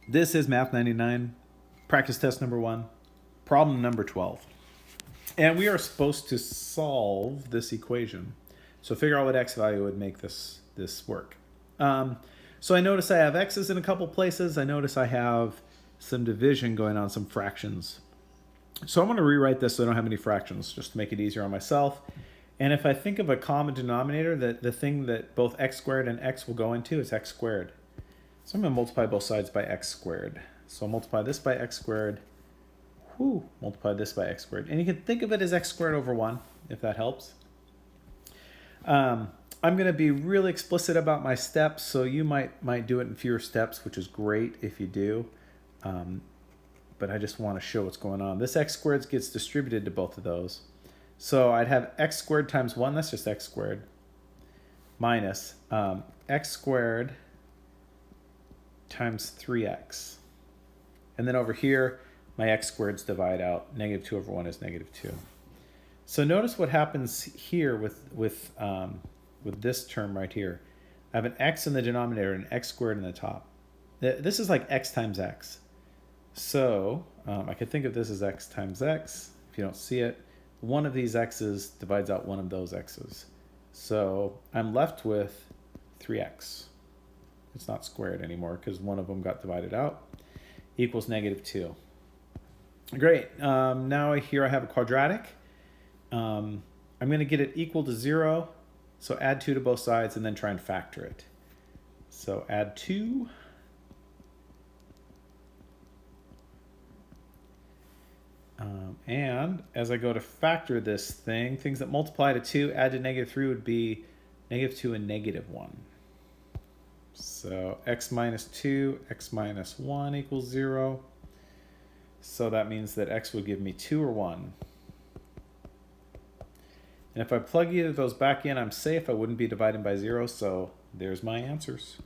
This is Math 99, practice test number 1, problem number 12. And we are supposed to solve this equation. So figure out what x value would make this work. So I notice I have x's in a couple places. I notice I have some division going on, some fractions. So I'm going to rewrite this so I don't have any fractions, just to make it easier on myself. And if I think of a common denominator, the thing that both x squared and x will go into is x squared. So I'm going to multiply both sides by x squared. So I'll multiply this by x squared. Multiply this by x squared. And you can think of it as x squared over 1, if that helps. I'm going to be really explicit about my steps, so you might do it in fewer steps, which is great if you do. But I just want to show what's going on. This x squared gets distributed to both of those. So I'd have x squared times 1, that's just x squared, minus x squared times 3x. And then over here, my x squareds divide out. Negative 2 over 1 is negative 2. So notice what happens here with this term right here. I have an x in the denominator and an x squared in the top. This is like x times x. So I could think of this as x times x. If you don't see it, one of these x's divides out one of those x's. So I'm left with 3x. It's not squared anymore because one of them got divided out. Equals negative 2. Great. Now here I have a quadratic. I'm going to get it equal to 0. So add 2 to both sides and then try and factor it. So add 2. And as I go to factor this thing, things that multiply to 2, add to negative 3 would be negative 2 and negative 1. So x minus 2, x minus 1 equals 0. So that means that x would give me 2 or 1. And if I plug either of those back in, I'm safe. I wouldn't be dividing by 0. So there's my answers.